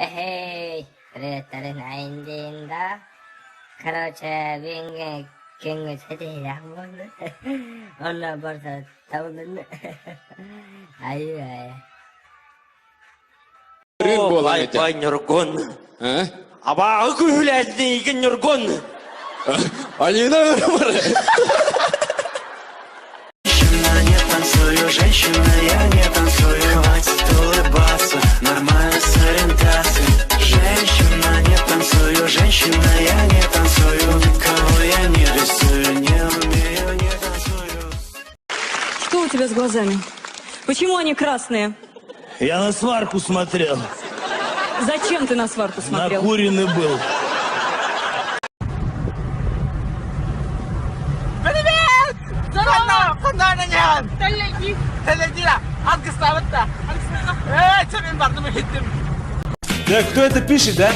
Эй, 그랬다는 아닌데인다. Короче, 빙게 갱을 세대에 양보네. 얼라 벌써 다오는데. 아유, 아유. Vay vay Nurgun. Aba güllezdin Nurgun. Алина Ромара. Женщина, не танцую, женщина, я не танцую. Хватит улыбаться, нормально с ориентацией. Женщина, не танцую, женщина, я не танцую. Никого я не рисую, не умею, не танцую. Что у тебя с глазами? Почему они красные? Я на сварку смотрел. Зачем ты на сварку смотрел? Накуренный был. Да, кто это пишет, да?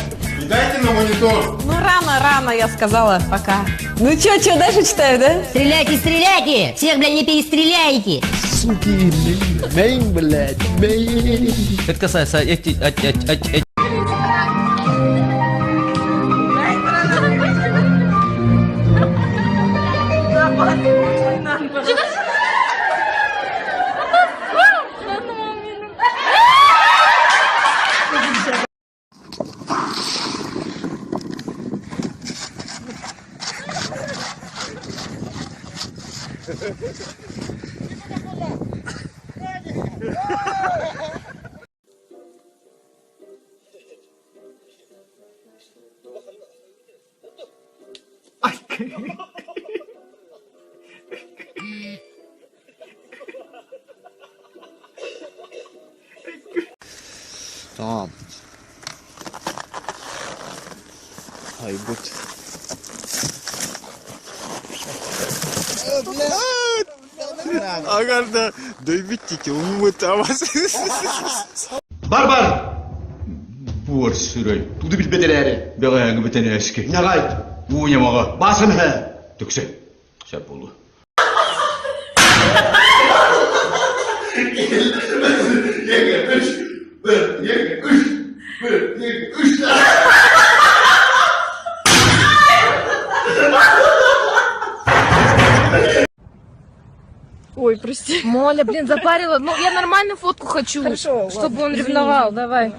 Дайте на монитор. Ну, рано, я сказала, пока. Ну, чё, дальше читаю, да? Стреляйте, стреляйте! Всех, блядь, не перестреляйте! Суки, мейн, блядь, мейн. Это касается Tamam. Haybut. Агарда, дойбиттики, умутамас. Барбар! Буор сүрөй. Туду билбеделери. Бегайыңы бітен әске. Нағайт. Уынямаға. Басым хә. Түксе. Сәп болу. Ой, прости. Моля, блин, запарила. Ну, я нормальную фотку хочу. Хорошо, чтобы он ревновал. Давай.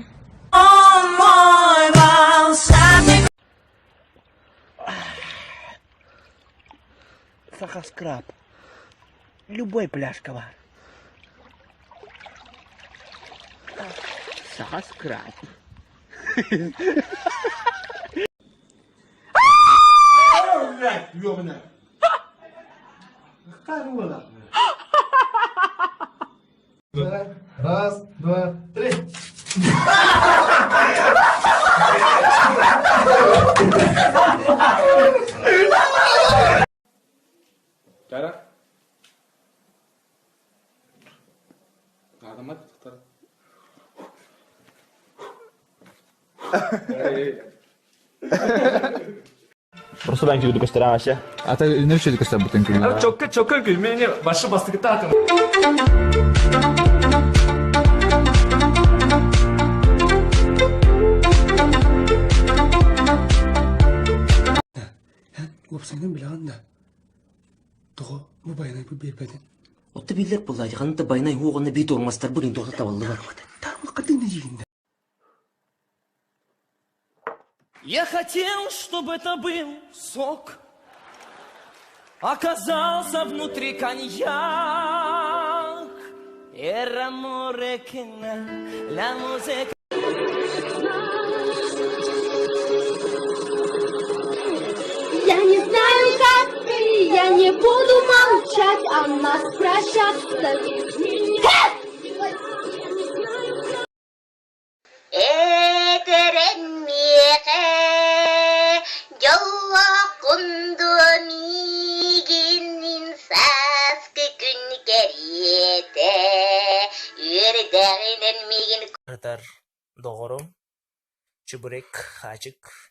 Сахаскраб. Любой пляжка var. Сахаскраб. Ёбана. Карула. Раз, два, три. Кара? Адамат тұқтар. Просто ben gibi gösteren aşağı. А ты не решили, что об этом говорил? Çok gülmeye başı bastık tahtım. Опсаңнан біле анда. Тұғы, мұ байнай бұл бербәден. Отты билер бұлай, қанды байнай оғаны бейт ормастар бұл енді оқтата балды бар. Тармы қадыңды жейінді. Я хотел, чтобы это был сок. Оказался внутри коньяк. Era amore che la musica. Я не знаю, как ты, я не буду молчать, а нас прощаться. Kadar doğru. Çuburik, hacık.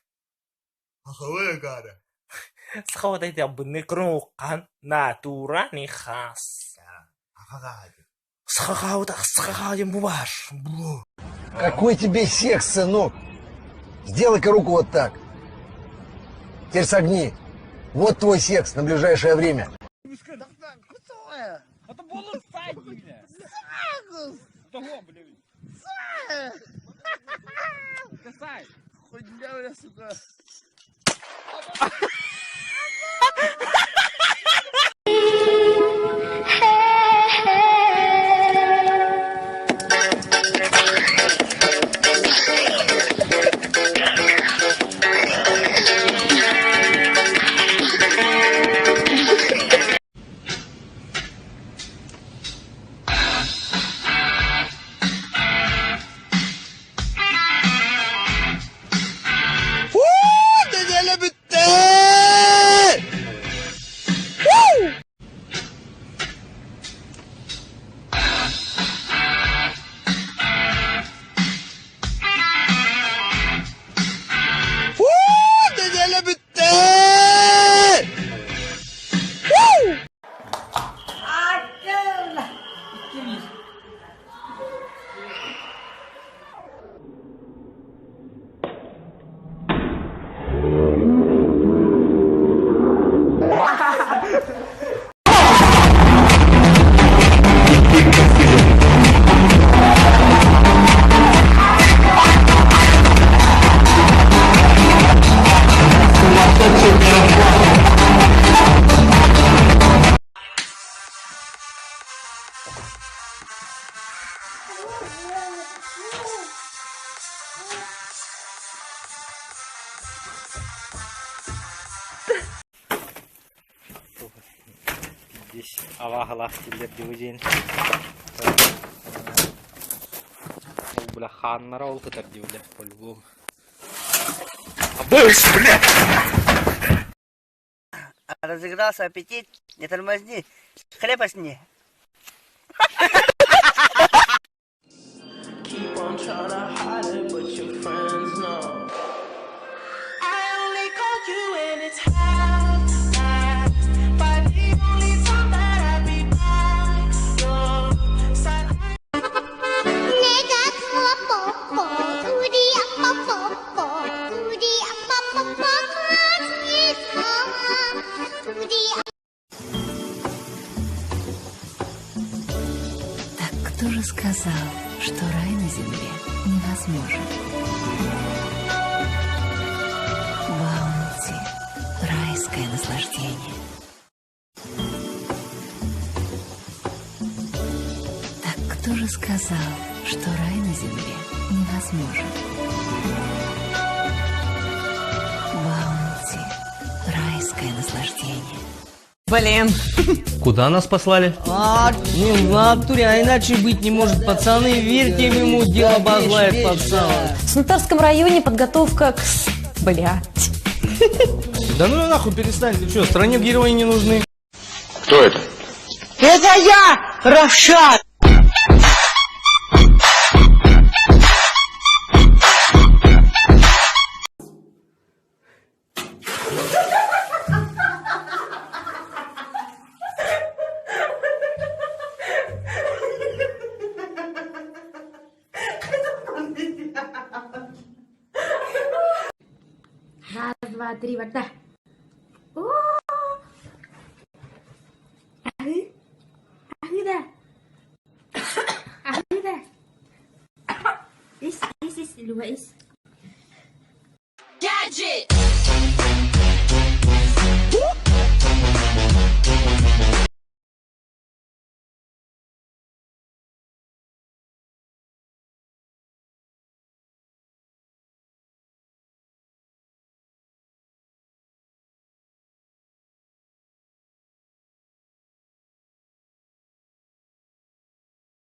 Ахавая гара. Схаватай да бны крууқан натура ни хас. Ахагаади. Какой тебе секс, сынок? Сделай-ка руку вот так. Теперь согни. Вот твой секс на ближайшее время. Авагалах килдер дивиден. Бля, ханнара ол катар дивле по-любому. Обыш, бля! Разыгрался аппетит, не тормозни. Хлеба сни. Кто же сказал, что рай на земле невозможен? Баунти. Райское наслаждение. Так кто же сказал, что рай на земле невозможен? Баунти. Райское наслаждение. Блин. Куда нас послали? Не в натуре, а иначе быть не может. Пацаны, верьте ему, дело базлает пацан. В Санитарском районе подготовка к... Блядь. Да ну нахуй перестань, ты что, стране герои не нужны. Кто это? Это я, Равшан! Раз, два, три, вот так. Gadget!